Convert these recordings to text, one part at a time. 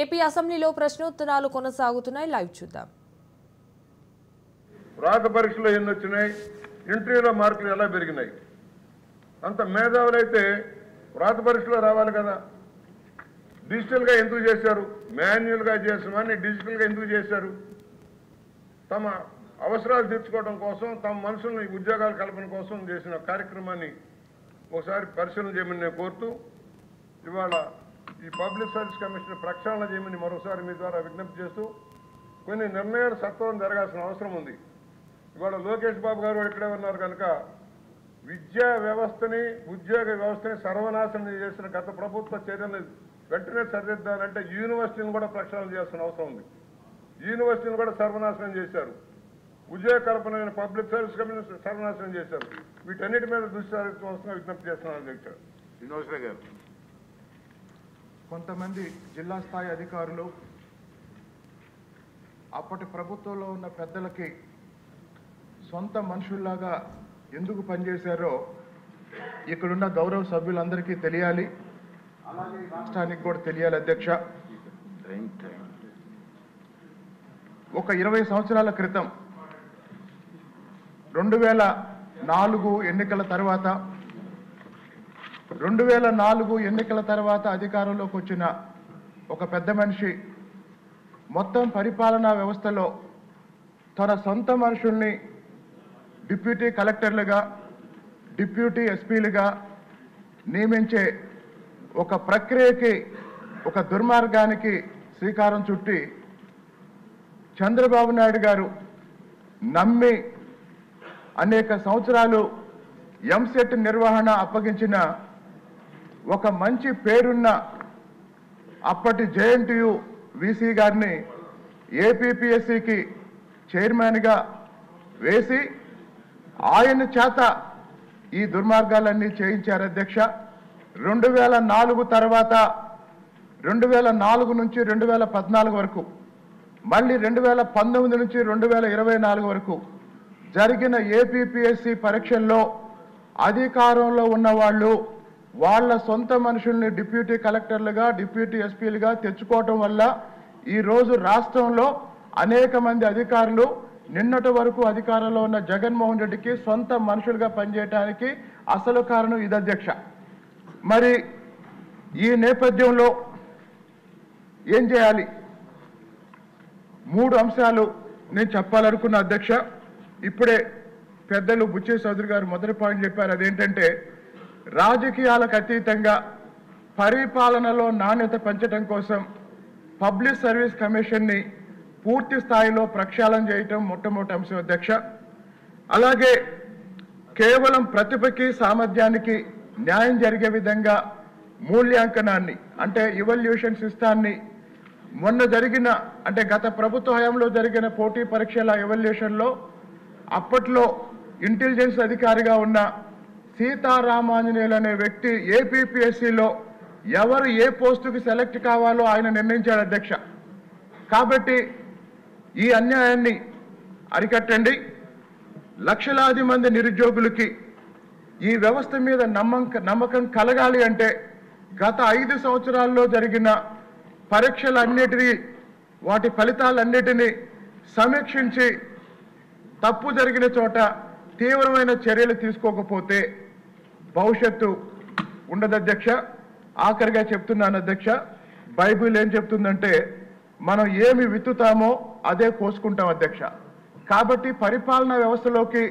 AP అసెంబ్లీలో ప్రశ్నోత్తరాలు కొనసాగుతున్నాయి. Live చూద్దాం. రాత పరీక్షలో ఎన్ని వచ్చినాయి, ఇంటర్వ్యూలో మార్కులు ఎలా పెరిగినాయి? అంత మేధావులైతే రాత పరీక్షలో రావాలి కదా. డిజిటల్గా ఎందుకు చేశారు? మాన్యువల్గా చేసామని డిజిటల్గా ఎందుకు చేశారు? తమ అవసరాలు తీర్చుకోవడం కోసం, తమ మనుషుల్ని ఉద్యోగాల కల్పన కోసం చేసిన కార్యక్రమాన్ని ఒకసారి పరిశీలన చేయమని నేను కోరుతూ, ఇవాళ ఈ పబ్లిక్ సర్వీస్ కమిషన్ ప్రక్షాళన చేయమని మరోసారి మీ ద్వారా విజ్ఞప్తి చేస్తూ, కొన్ని నిర్ణయాలు సత్వరం జరగాల్సిన అవసరం ఉంది. ఇవాళ లోకేష్ బాబు గారు ఇక్కడే ఉన్నారు కనుక విద్యా వ్యవస్థని, ఉద్యోగ వ్యవస్థని సర్వనాశనం చేసిన గత ప్రభుత్వ చర్యలు వెంటనే సరిదిద్దాలంటే యూనివర్సిటీని కూడా ప్రక్షాళన చేయాల్సిన అవసరం ఉంది. యూనివర్సిటీని కూడా సర్వనాశనం చేశారు. ఉద్యోగ కల్పన పబ్లిక్ సర్వీస్ కమిషన్ సర్వనాశనం చేశారు. వీటన్నిటి మీద దృష్టి సారించవలసిన విజ్ఞప్తి చేస్తున్నాను అధ్యక్షుడు. శ్రీనివాసరావు గారు. కొంతమంది జిల్లా స్థాయి అధికారులు అప్పటి ప్రభుత్వంలో ఉన్న పెద్దలకి సొంత మనుషుల్లాగా ఎందుకు పనిచేశారో ఇక్కడున్న గౌరవ సభ్యులందరికీ తెలియాలి, అలాగే రాష్ట్రానికి కూడా తెలియాలి. అధ్యక్ష, ఒక 20 సంవత్సరాల క్రితం 2004 ఎన్నికల తర్వాత 2004 ఎన్నికల తర్వాత అధికారంలోకి వచ్చిన ఒక పెద్ద మనిషి మొత్తం పరిపాలనా వ్యవస్థలో తన సొంత మనుషుల్ని డిప్యూటీ కలెక్టర్లుగా, డిప్యూటీ ఎస్పీలుగా నియమించే ఒక ప్రక్రియకి, ఒక దుర్మార్గానికి శ్రీకారం చుట్టి చంద్రబాబు నాయుడు గారు నమ్మి అనేక సంవత్సరాలు ఎంసెట్ నిర్వహణ అప్పగించిన ఒక మంచి పేరున్న అప్పటి జేఎన్టీయూ వీసీ గారిని ఏపీపీఎస్సీకి చైర్మన్గా వేసి ఆయన చేత ఈ దుర్మార్గాలన్నీ చేయించారు. అధ్యక్ష, 2004 తర్వాత 2004 నుంచి 2014 వరకు, మళ్ళీ 2019 నుంచి 2024 వరకు జరిగిన ఏపీపీఎస్సీ పరీక్షల్లో అధికారంలో ఉన్న వాళ్ళు వాళ్ళ సొంత మనుషుల్ని డిప్యూటీ కలెక్టర్లుగా, డిప్యూటీ ఎస్పీలుగా తెచ్చుకోవటం వల్ల ఈరోజు రాష్ట్రంలో అనేక మంది అధికారులు నిన్నటి వరకు అధికారంలో ఉన్న జగన్మోహన్ రెడ్డికి సొంత మనుషులుగా పనిచేయడానికి అసలు కారణం ఇది. అధ్యక్ష, మరి ఈ నేపథ్యంలో ఏం చేయాలి? 3 అంశాలు నేను చెప్పాలనుకున్న. అధ్యక్ష, ఇప్పుడే పెద్దలు బుచ్చే చౌదరి గారు మొదటి పాయింట్ చెప్పారు. అదేంటంటే రాజకీయాలకు అతీతంగా పరిపాలనలో నాణ్యత పెంచడం కోసం పబ్లిక్ సర్వీస్ కమిషన్ని పూర్తి స్థాయిలో ప్రక్షాళన చేయటం మొట్టమొదటి అంశం. అధ్యక్ష, అలాగే కేవలం ప్రతిభకి, సామర్థ్యానికి న్యాయం జరిగే విధంగా మూల్యాంకనాన్ని, అంటే ఇవల్యూషన్ సిస్టాన్ని మొన్న జరిగిన, అంటే గత ప్రభుత్వ హయాంలో జరిగిన పోటీ పరీక్షల ఎవల్యూషన్లో అప్పట్లో ఇంటెలిజెన్స్ అధికారిగా ఉన్న సీతారామాంజనేయులు అనే వ్యక్తి ఏపీపీఎస్సీలో ఎవరు ఏ పోస్టుకి సెలెక్ట్ కావాలో ఆయన నిర్ణయించాడు. అధ్యక్ష, కాబట్టి ఈ అన్యాయాన్ని అరికట్టండి. లక్షలాది మంది నిరుద్యోగులకి ఈ వ్యవస్థ మీద నమ్మకం కలగాలి అంటే గత 5 సంవత్సరాల్లో జరిగిన పరీక్షలన్నిటినీ, వాటి ఫలితాలన్నిటినీ సమీక్షించి తప్పు జరిగిన చోట తీవ్రమైన చర్యలు తీసుకోకపోతే భవిష్యత్తు ఉండదు. అధ్యక్ష, ఆఖరిగా చెప్తున్నాను. అధ్యక్ష, బైబిల్ ఏం చెప్తుందంటే మనం ఏమి విత్తుతామో అదే కోసుకుంటాం. అధ్యక్ష, కాబట్టి పరిపాలనా వ్యవస్థలోకి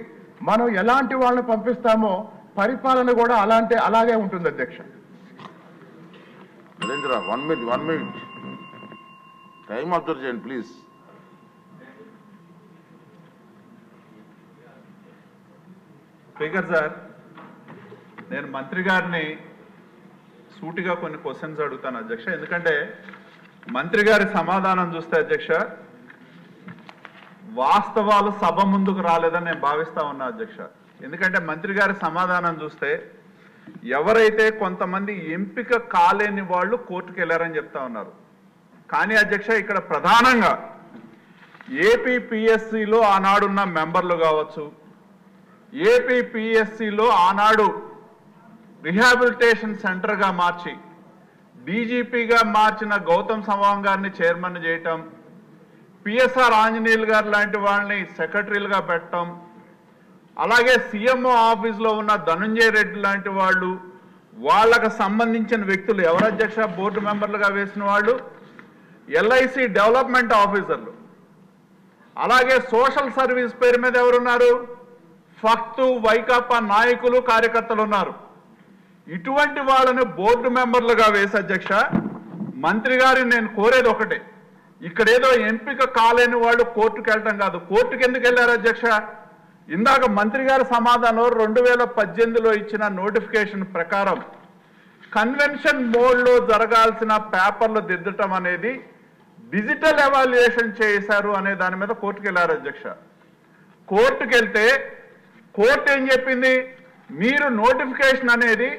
మనం ఎలాంటి వాళ్ళని పంపిస్తామో పరిపాలన కూడా అలాగే ఉంటుంది. అధ్యక్ష. నరేంద్ర, 1 minute టైం అబ్జర్వ్ చేయండి ప్లీజ్. స్పీకర్ సార్, నేను మంత్రి గారిని సూటిగా కొన్ని క్వశ్చన్స్ అడుగుతాను అధ్యక్ష. ఎందుకంటే మంత్రి గారి సమాధానం చూస్తే అధ్యక్ష వాస్తవాలు సభ ముందుకు రాలేదని నేను భావిస్తా ఉన్నా అధ్యక్ష. ఎందుకంటే మంత్రి గారి సమాధానం చూస్తే ఎవరైతే కొంతమంది ఎంపిక కాలేని వాళ్ళు కోర్టుకు వెళ్ళారని చెప్తా ఉన్నారు. కానీ అధ్యక్ష, ఇక్కడ ప్రధానంగా ఏపీపీఎస్సీలో ఆనాడున్న మెంబర్లు కావచ్చు, ఏపీపీఎస్సీలో ఆనాడు రిహాబిలిటేషన్ సెంటర్గా మార్చి డీజీపీగా మార్చిన గౌతమ్ సవాంగ్ గారిని చైర్మన్ చేయటం, పిఎస్ఆర్ ఆంజనేయులు గారు లాంటి వాళ్ళని సెక్రటరీలుగా పెట్టడం, అలాగే సీఎంఓ ఆఫీస్లో ఉన్న ధనంజయ రెడ్డి లాంటి వాళ్ళు, వాళ్ళకు సంబంధించిన వ్యక్తులు ఎవరు అధ్యక్ష బోర్డు మెంబర్లుగా వేసిన వాళ్ళు, ఎల్ఐసి డెవలప్మెంట్ ఆఫీసర్లు, అలాగే సోషల్ సర్వీస్ పేరు మీద ఎవరున్నారు, ఫక్తు వైకాపా నాయకులు కార్యకర్తలు ఉన్నారు. ఇటువంటి వాళ్ళని బోర్డు మెంబర్లుగా వేసి అధ్యక్ష, మంత్రి గారిని నేను కోరేది ఒకటే, ఇక్కడేదో ఎంపిక కాలేని వాళ్ళు కోర్టుకు వెళ్ళటం కాదు. కోర్టుకు ఎందుకు వెళ్ళారు అధ్యక్ష? ఇందాక మంత్రి గారి సమాధానం 2018లో ఇచ్చిన నోటిఫికేషన్ ప్రకారం కన్వెన్షన్ మోడ్లో జరగాల్సిన పేపర్లు దిద్దటం అనేది డిజిటల్ ఎవాల్యుయేషన్ చేశారు అనే దాని మీద కోర్టుకు వెళ్ళారు అధ్యక్ష. కోర్టుకు వెళ్తే కోర్టు ఏం చెప్పింది, మీరు నోటిఫికేషన్ అనేది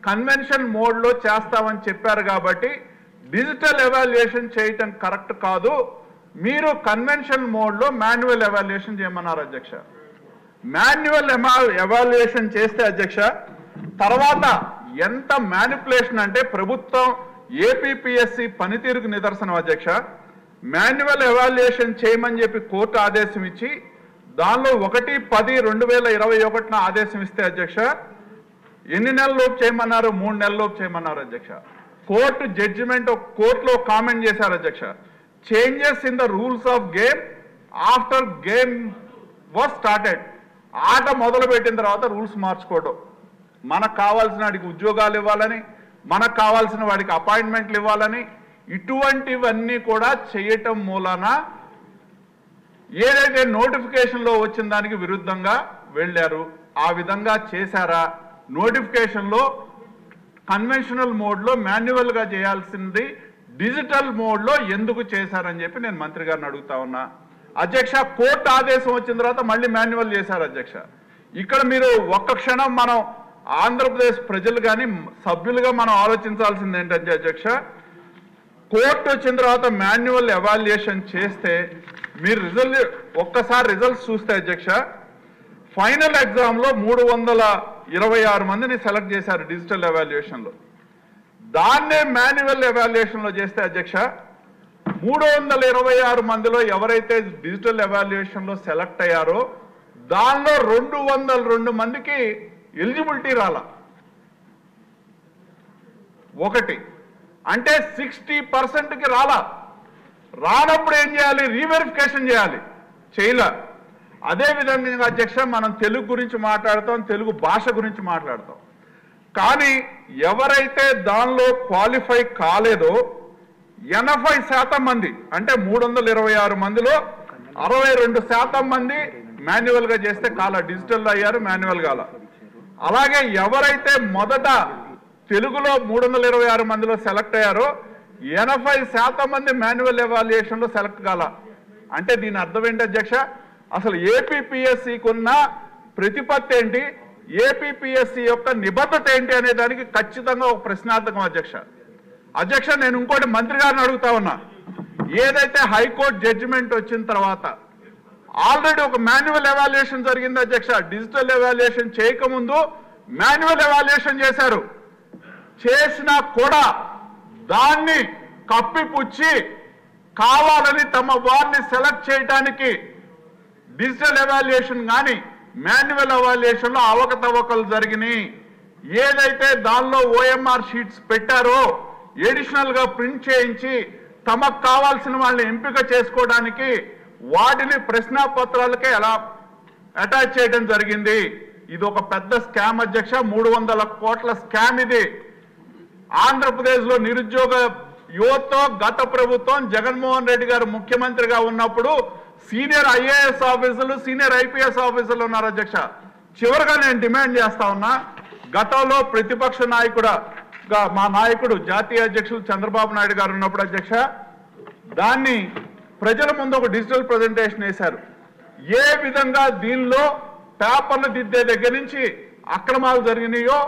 కన్వెన్షన్ మోడ్లో చేస్తామని చెప్పారు కాబట్టి డిజిటల్ ఎవాల్యుయేషన్ చేయటం కరెక్ట్ కాదు, మీరు కన్వెన్షన్ మోడ్లో మాన్యువల్ ఎవాల్యుయేషన్ చేయమన్నారు అధ్యక్ష. మాన్యువల్ ఎవాల్యుయేషన్ చేస్తే అధ్యక్ష తర్వాత ఎంత మ్యానిపులేషన్ అంటే ప్రభుత్వం ఏపీపీఎస్సీ పనితీరుకు నిదర్శనం అధ్యక్ష. మాన్యువల్ ఎవాల్యుయేషన్ చేయమని చెప్పి కోర్టు ఆదేశం ఇచ్చి దానిలో 1/10/2021 ఆదేశం ఇస్తే అధ్యక్ష ఎన్ని నెలల్లోపు చేయమన్నారు, 3 నెలల్లోపు చేయమన్నారు అధ్యక్ష. కోర్టు జడ్జిమెంట్ కోర్టులో కామెంట్ చేశారు అధ్యక్ష, changes in the rules of game after game was started. ఆట మొదలు పెట్టిన తర్వాత రూల్స్ మార్చుకోవడం, మనకు కావాల్సిన వాడికి ఉద్యోగాలు ఇవ్వాలని, మనకు కావాల్సిన వాడికి అపాయింట్మెంట్లు ఇవ్వాలని, ఇటువంటివన్నీ కూడా చేయటం మూలాన ఏదైతే నోటిఫికేషన్లో వచ్చిన దానికి విరుద్ధంగా వెళ్ళారు. ఆ విధంగా చేశారా? నోటిఫికేషన్లో కన్వెన్షనల్ మోడ్లో మాన్యువల్గా చేయాల్సింది డిజిటల్ మోడ్లో ఎందుకు చేశారని చెప్పి నేను మంత్రి గారిని అడుగుతా ఉన్నా అధ్యక్ష. కోర్టు ఆదేశం వచ్చిన తర్వాత మళ్ళీ మాన్యువల్ చేశారు అధ్యక్ష. ఇక్కడ మీరు ఒక్క క్షణం మనం ఆంధ్రప్రదేశ్ ప్రజలు కానీ సభ్యులుగా మనం ఆలోచించాల్సింది ఏంటంటే అధ్యక్ష, కోర్టు వచ్చిన తర్వాత మాన్యువల్ ఎవాల్యుయేషన్ చేస్తే మీరు ఒక్కసారి రిజల్ట్స్ చూస్తే అధ్యక్ష, ఫైనల్ ఎగ్జామ్లో 326 మందిని సెలెక్ట్ చేశారు డిజిటల్ ఎవాల్యుయేషన్లో. దాన్నే మాన్యువల్ ఎవాల్యుయేషన్లో చేస్తే అధ్యక్ష 326 మందిలో ఎవరైతే డిజిటల్ ఎవాల్యుయేషన్లో సెలెక్ట్ అయ్యారో దానిలో 202 మందికి ఎలిజిబిలిటీ రాలా. ఒకటి అంటే 60%కి రాలా. రానప్పుడు ఏం చేయాలి? రీవెరిఫికేషన్ చేయాలి, చేయలే. అదేవిధంగా అధ్యక్ష మనం తెలుగు గురించి మాట్లాడతాం, తెలుగు భాష గురించి మాట్లాడతాం, కానీ ఎవరైతే దానిలో క్వాలిఫై కాలేదో 80% మంది అంటే 326 మందిలో 62% మంది మాన్యువల్గా చేస్తే కాల, డిజిటల్లో అయ్యారు, మాన్యువల్ కాల. అలాగే ఎవరైతే మొదట తెలుగులో 326 మందిలో సెలెక్ట్ అయ్యారో 80% మంది మాన్యువల్ ఎవాల్యుయేషన్లో సెలెక్ట్ కాల. అంటే దీని అర్థం ఏంటి అధ్యక్ష? అసలు ఏపీపీఎస్సీకి ఉన్న ప్రతిపత్తి ఏంటి, ఏపీపీఎస్సీ యొక్క నిబద్ధత ఏంటి అనే దానికి ఖచ్చితంగా ఒక ప్రశ్నార్థకం అధ్యక్ష. అధ్యక్ష నేను ఇంకోటి మంత్రి గారిని అడుగుతా ఉన్నా, ఏదైతే హైకోర్టు జడ్జిమెంట్ వచ్చిన తర్వాత ఆల్రెడీ ఒక మాన్యువల్ ఎవాల్యుయేషన్ జరిగింది అధ్యక్ష. డిజిటల్ ఎవాల్యుయేషన్ చేయకముందు మాన్యువల్ ఎవాల్యుయేషన్ చేశారు. చేసినా కూడా దాన్ని కప్పిపుచ్చి కావాలని తమ వారిని సెలెక్ట్ చేయడానికి డిజిటల్ ఎవాల్యుయేషన్ కానీ మాన్యువల్ ఎవాల్యుయేషన్లో అవకతవకలు జరిగినాయి. ఏదైతే దానిలో ఓఎంఆర్ షీట్స్ పెట్టారో ఎడిషనల్ గా ప్రింట్ చేయించి తమకు కావాల్సిన వాళ్ళని ఎంపిక చేసుకోవడానికి వాటిని ప్రశ్నాపత్రాలకే ఎలా అటాచ్ చేయడం జరిగింది. ఇది ఒక పెద్ద స్కామ్ అధ్యక్ష, 300 కోట్ల స్కామ్ ఇది. ఆంధ్రప్రదేశ్ లో నిరుద్యోగ యువతతో గత ప్రభుత్వం జగన్మోహన్ రెడ్డి గారు ముఖ్యమంత్రిగా ఉన్నప్పుడు సీనియర్ ఐఏఎస్ ఆఫీసర్లు, సీనియర్ ఐపీఎస్ ఆఫీసర్లు ఉన్నారు అధ్యక్ష. చివరిగా నేను డిమాండ్ చేస్తా ఉన్నా, గతంలో ప్రతిపక్ష నాయకుడుగా మా నాయకుడు జాతీయ అధ్యక్షులు చంద్రబాబు నాయుడు గారు ఉన్నప్పుడు అధ్యక్ష దాన్ని ప్రజల ముందు ఒక డిజిటల్ ప్రజెంటేషన్ వేశారు. ఏ విధంగా దీనిలో పేపర్లు దిద్దే దగ్గర నుంచి అక్రమాలు జరిగినాయో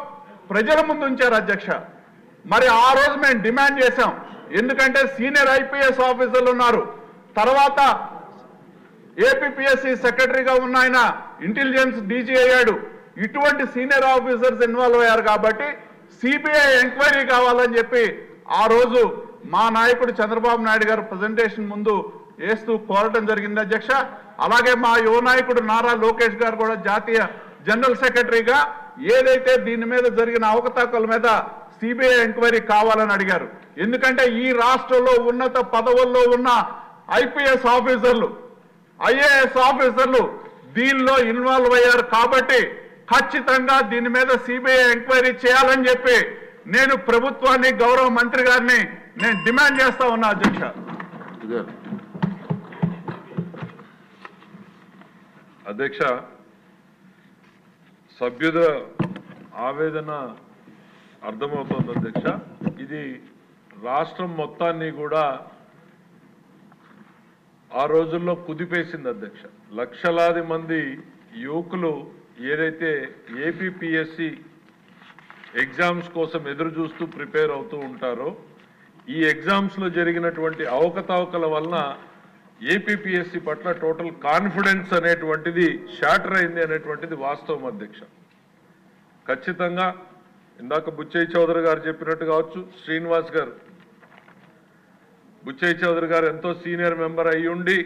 ప్రజల ముందు ఉంచారు అధ్యక్ష. మరి ఆ రోజు మేము డిమాండ్ చేశాం, ఎందుకంటే సీనియర్ ఐపీఎస్ ఆఫీసర్లు ఉన్నారు, తర్వాత ఏపీపీఎస్సీ సెక్రటరీగా ఉన్న ఆయన ఇంటెలిజెన్స్ డీజీ అయ్యాడు. ఇటువంటి సీనియర్ ఆఫీసర్స్ ఇన్వాల్వ్ అయ్యారు కాబట్టి సిబిఐ ఎంక్వైరీ కావాలని చెప్పి ఆ రోజు మా నాయకుడు చంద్రబాబు నాయుడు గారు ప్రజెంటేషన్ ముందు వేస్తూ కోరటం జరిగింది అధ్యక్ష. అలాగే మా యువ నాయకుడు నారా లోకేష్ గారు కూడా జాతీయ జనరల్ సెక్రటరీగా ఏదైతే దీని మీద జరిగిన అవకతవకల మీద సిబిఐ ఎంక్వైరీ కావాలని అడిగారు. ఎందుకంటే ఈ రాష్ట్రంలో ఉన్నత పదవుల్లో ఉన్న ఐపీఎస్ ఆఫీసర్లు, ఐఏఎస్ ఆఫీసర్లు దీనిలో ఇన్వాల్వ్ అయ్యారు కాబట్టి ఖచ్చితంగా దీని మీద సిబిఐ ఎంక్వైరీ చేయాలని చెప్పి నేను ప్రభుత్వాన్ని, గౌరవ మంత్రి గారిని నేను డిమాండ్ చేస్తా ఉన్నా అధ్యక్ష. అధ్యక్ష, సభ్యుల ఆవేదన అర్థమవుతోంది అధ్యక్ష. ఇది రాష్ట్రం మొత్తాన్ని కూడా ఆ రోజుల్లో కుదిపేసింది అధ్యక్ష. లక్షలాది మంది యువకులు ఏదైతే ఏపీపీఎస్సి ఎగ్జామ్స్ కోసం ఎదురు చూస్తూ ప్రిపేర్ అవుతూ ఉంటారో, ఈ ఎగ్జామ్స్లో జరిగినటువంటి అవకతవకల వలన ఏపీపీఎస్సి పట్ల టోటల్ కాన్ఫిడెన్స్ అనేటువంటిది షాటర్ అయింది అనేటువంటిది వాస్తవం అధ్యక్ష. ఖచ్చితంగా ఇందాక బుచ్చయ్య చౌదరి గారు చెప్పినట్టు కావచ్చు, శ్రీనివాస్ గారు, బుచ్చయ్య చౌదరి గారు ఎంతో సీనియర్ మెంబర్ అయ్యుండి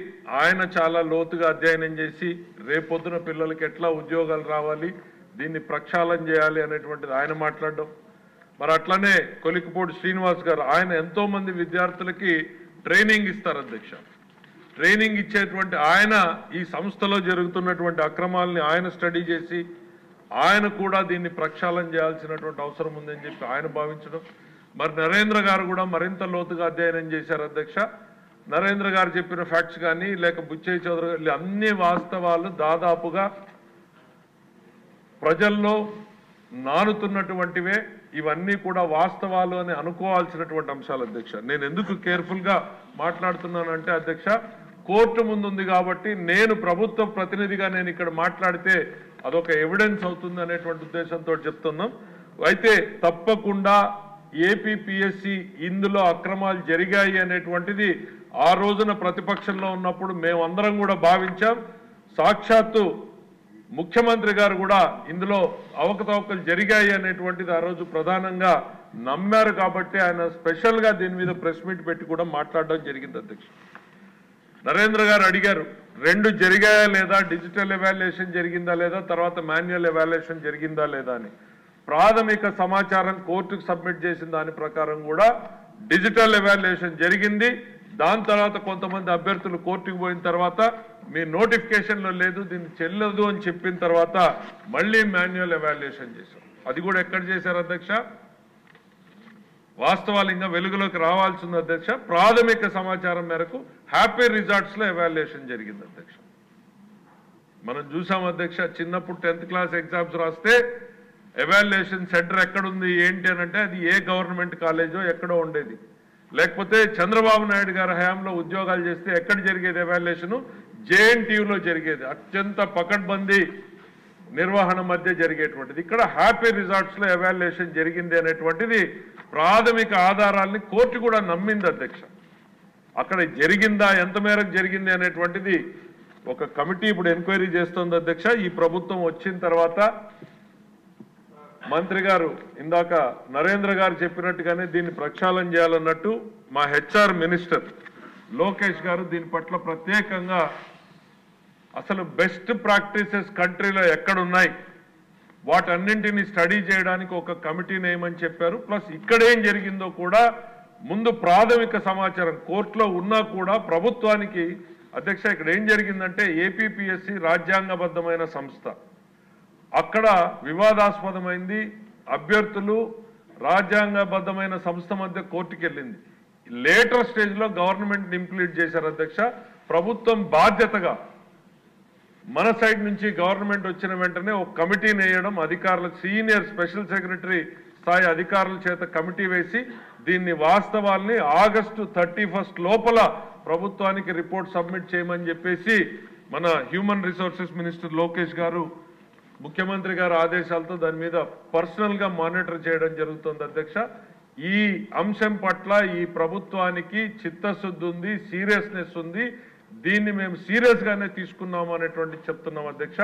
ఆయన చాలా లోతుగా అధ్యయనం చేసి రేపొద్దున పిల్లలకి ఎట్లా ఉద్యోగాలు రావాలి, దీన్ని ప్రక్షాళన చేయాలి అనేటువంటిది ఆయన మాట్లాడడం. మరి అట్లనే కొలికిపూడి శ్రీనివాస్ గారు, ఆయన ఎంతో మంది విద్యార్థులకి ట్రైనింగ్ ఇస్తారు అధ్యక్ష. ట్రైనింగ్ ఇచ్చేటువంటి ఆయన ఈ సంస్థలో జరుగుతున్నటువంటి అక్రమాలని ఆయన స్టడీ చేసి ఆయన కూడా దీన్ని ప్రక్షాళన చేయాల్సినటువంటి అవసరం ఉందని చెప్పి ఆయన భావించడం. మరి నరేంద్ర గారు కూడా మరింత లోతుగా అధ్యయనం చేశారు అధ్యక్ష. నరేంద్ర గారు చెప్పిన ఫ్యాక్ట్స్ కానీ లేక బుచ్చయ్య చౌదరి గారు అన్ని వాస్తవాలు దాదాపుగా ప్రజల్లో నానుతున్నటువంటివే. ఇవన్నీ కూడా వాస్తవాలు అని అనుకోవాల్సినటువంటి అంశాలు అధ్యక్ష. నేను ఎందుకు కేర్ఫుల్గా మాట్లాడుతున్నానంటే అధ్యక్ష, కోర్టు ముందుంది కాబట్టి నేను ప్రభుత్వ ప్రతినిధిగా నేను ఇక్కడ మాట్లాడితే అదొక ఎవిడెన్స్ అవుతుంది అనేటువంటి ఉద్దేశంతో చెప్తున్నాం. అయితే తప్పకుండా ఏపీపీఎస్సి ఇందులో అక్రమాలు జరిగాయి అనేటువంటిది ఆ రోజున ప్రతిపక్షంలో ఉన్నప్పుడు మేమందరం కూడా భావించాం. సాక్షాత్తు ముఖ్యమంత్రి గారు కూడా ఇందులో అవకతవకలు జరిగాయి అనేటువంటిది ఆ రోజు ప్రధానంగా నమ్మారు కాబట్టి ఆయన స్పెషల్గా దీని మీద ప్రెస్ మీట్ పెట్టి కూడా మాట్లాడడం జరిగింది అధ్యక్ష. నరేంద్ర గారు అడిగారు, 2 జరిగాయా లేదా, డిజిటల్ ఎవాల్యుయేషన్ జరిగిందా లేదా, తర్వాత మాన్యువల్ ఎవాల్యుయేషన్ జరిగిందా లేదా అని. ప్రాథమిక సమాచారం కోర్టుకు సబ్మిట్ చేసిన దాని ప్రకారం కూడా డిజిటల్ ఎవాల్యుయేషన్ జరిగింది. దాని తర్వాత కొంతమంది అభ్యర్థులు కోర్టుకు పోయిన తర్వాత మీ నోటిఫికేషన్లో లేదు, దీన్ని చెల్లదు అని చెప్పిన తర్వాత మళ్ళీ మాన్యువల్ ఎవాల్యుయేషన్ చేశాం. అది కూడా ఎక్కడ చేశారు అధ్యక్ష? వాస్తవాలు ఇంకా వెలుగులోకి రావాల్సింది అధ్యక్ష. ప్రాథమిక సమాచారం మేరకు హ్యాపీ రిజార్ట్స్లో ఎవాల్యుయేషన్ జరిగింది అధ్యక్ష. మనం చూసాం అధ్యక్ష, చిన్నప్పుడు 10th క్లాస్ ఎగ్జామ్స్ రాస్తే ఎవాల్యుయేషన్ సెంటర్ ఎక్కడుంది ఏంటి అని అంటే అది ఏ గవర్నమెంట్ కాలేజో ఎక్కడో ఉండేది. లేకపోతే చంద్రబాబు నాయుడు గారి హయాంలో ఉద్యోగాలు చేస్తే ఎక్కడ జరిగేది ఎవాల్యుయేషన్? జేఎన్టీయూలో జరిగేది. అత్యంత పకడ్బందీ నిర్వహణ మధ్య జరిగేటువంటిది. ఇక్కడ హ్యాపీ రిజార్ట్స్లో ఎవాల్యుయేషన్ జరిగింది అనేటువంటిది ప్రాథమిక ఆధారాల్ని కోర్టు కూడా నమ్మింది అధ్యక్ష. అక్కడ జరిగిందా, ఎంత మేరకు జరిగింది అనేటువంటిది ఒక కమిటీ ఇప్పుడు ఎంక్వైరీ చేస్తోంది అధ్యక్ష. ఈ ప్రభుత్వం వచ్చిన తర్వాత మంత్రి గారు ఇందాక నరేంద్ర గారు చెప్పినట్టుగానే దీన్ని ప్రక్షాళన చేయాలన్నట్టు మా హెచ్ఆర్ మినిస్టర్ లోకేష్ గారు దీని పట్ల ప్రత్యేకంగా అసలు బెస్ట్ ప్రాక్టీసెస్ కంట్రీలో ఎక్కడున్నాయి వాటన్నింటినీ స్టడీ చేయడానికి ఒక కమిటీ నేమని చెప్పారు. ప్లస్ ఇక్కడేం జరిగిందో కూడా ముందు ప్రాథమిక సమాచారం కోర్టులో ఉన్నా కూడా ప్రభుత్వానికి అధ్యక్ష ఇక్కడ ఏం జరిగిందంటే ఏపీపీఎస్సి రాజ్యాంగబద్ధమైన సంస్థ, అక్కడ వివాదాస్పదమైంది. అభ్యర్థులు రాజ్యాంగబద్ధమైన సంస్థ మధ్య కోర్టుకు వెళ్ళింది. లేటర్ స్టేజ్లో గవర్నమెంట్ ఇంప్లీట్ చేశారు అధ్యక్ష. ప్రభుత్వం బాధ్యతగా మన సైడ్ నుంచి గవర్నమెంట్ వచ్చిన వెంటనే ఒక కమిటీని వేయడం, అధికారులకు సీనియర్ స్పెషల్ సెక్రటరీ స్థాయి అధికారుల చేత కమిటీ వేసి దీన్ని వాస్తవాల్ని ఆగస్టు 31 లోపల ప్రభుత్వానికి రిపోర్ట్ సబ్మిట్ చేయమని చెప్పేసి మన హ్యూమన్ రిసోర్సెస్ మినిస్టర్ లోకేష్ గారు ముఖ్యమంత్రి గారి ఆదేశాలతో దాని మీద పర్సనల్గా మానిటర్ చేయడం జరుగుతుంది అధ్యక్ష. ఈ అంశం పట్ల ఈ ప్రభుత్వానికి చిత్తశుద్ధి ఉంది, సీరియస్నెస్ ఉంది. దీన్ని మేము సీరియస్గానే తీసుకున్నాము అనేటువంటి చెప్తున్నాం అధ్యక్ష.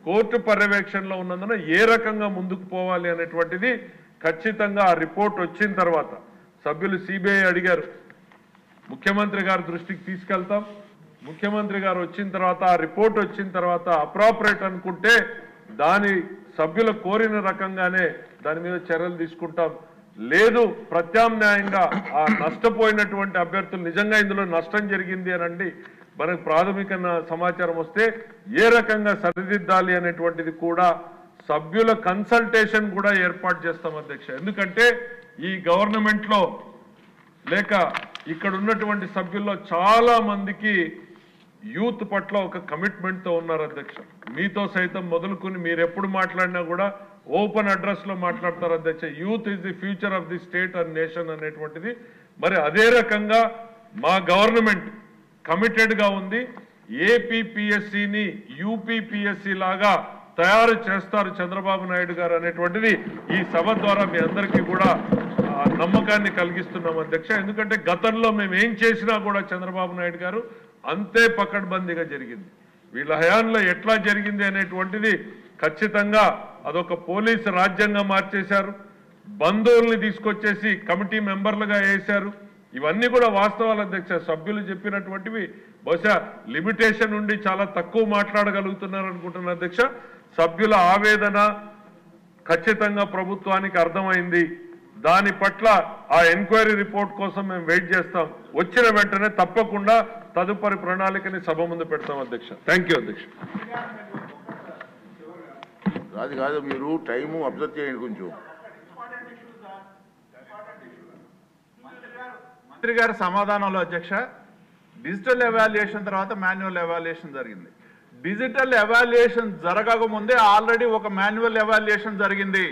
కోర్టు పర్యవేక్షణలో ఉన్నందున ఏ రకంగా ముందుకు పోవాలి అనేటువంటిది ఖచ్చితంగా ఆ రిపోర్ట్ వచ్చిన తర్వాత సభ్యులు సిబిఐ అడిగారు, ముఖ్యమంత్రి గారి దృష్టికి తీసుకెళ్తాం. ముఖ్యమంత్రి గారు వచ్చిన తర్వాత ఆ రిపోర్ట్ వచ్చిన తర్వాత అప్రాపరేట్ అనుకుంటే దాని సభ్యులు కోరిన రకంగానే దాని మీద చర్యలు తీసుకుంటాం. లేదు ప్రత్యామ్నాయంగా ఆ నష్టపోయినటువంటి అభ్యర్థులు నిజంగా ఇందులో నష్టం జరిగింది అనండి మనకు ప్రాథమిక సమాచారం వస్తే ఏ రకంగా సరిదిద్దాలి అనేటువంటిది కూడా సభ్యుల కన్సల్టేషన్ కూడా ఏర్పాటు చేస్తాం అధ్యక్ష. ఎందుకంటే ఈ గవర్నమెంట్ లో లేక ఇక్కడ ఉన్నటువంటి సభ్యుల్లో చాలా మందికి యూత్ పట్ల ఒక కమిట్మెంట్ తో ఉన్నారు అధ్యక్ష. మీతో సైతం మొదలుకొని మీరు ఎప్పుడు మాట్లాడినా కూడా ఓపెన్ అడ్రస్ లో మాట్లాడతారు అధ్యక్ష. Youth is the future of the state and nation అనేటువంటిది. మరి అదే రకంగా మా గవర్నమెంట్ కమిటెడ్ గా ఉంది. ఏపీపీఎస్సీని యూపీపీఎస్సీ లాగా తయారు చేస్తారు చంద్రబాబు నాయుడు గారు అనేటువంటిది ఈ సభ ద్వారా మీ అందరికీ కూడా నమ్మకాన్ని కలిగిస్తున్నాం అధ్యక్ష. ఎందుకంటే గతంలో మేము ఏం చేసినా కూడా చంద్రబాబు నాయుడు గారు అంతే పకడ్బందీగా జరిగింది. వీళ్ళ హయాంలో ఎట్లా జరిగింది అనేటువంటిది ఖచ్చితంగా అదొక పోలీసు రాజ్యంగా మార్చేశారు. బంధువుల్ని తీసుకొచ్చేసి కమిటీ మెంబర్లుగా వేశారు. ఇవన్నీ కూడా వాస్తవాలు అధ్యక్ష. సభ్యులు చెప్పినటువంటివి బహుశా లిమిటేషన్ నుండి చాలా తక్కువ మాట్లాడగలుగుతున్నారు అనుకుంటున్నా అధ్యక్ష. సభ్యుల ఆవేదన ఖచ్చితంగా ప్రభుత్వానికి అర్థమైంది. దాని పట్ల ఆ ఎంక్వైరీ రిపోర్ట్ కోసం మేము వెయిట్ చేస్తాం. వచ్చిన వెంటనే తప్పకుండా తదుపరి ప్రణాళికని సభ ముందు పెడతాం అధ్యక్ష. థ్యాంక్ యూ అధ్యక్ష. కాదు మీరు టైము అబ్జర్వ్ చేయండి కొంచెం. మంత్రి గారి సమాధానంలో అధ్యక్ష, డిజిటల్ ఎవాల్యుయేషన్ తర్వాత మాన్యువల్ ఎవాల్యుయేషన్ జరిగింది. డిజిటల్ ఎవాల్యుయేషన్ జరగక ముందే ఆల్రెడీ ఒక మాన్యువల్ ఎవాల్యుయేషన్ జరిగింది.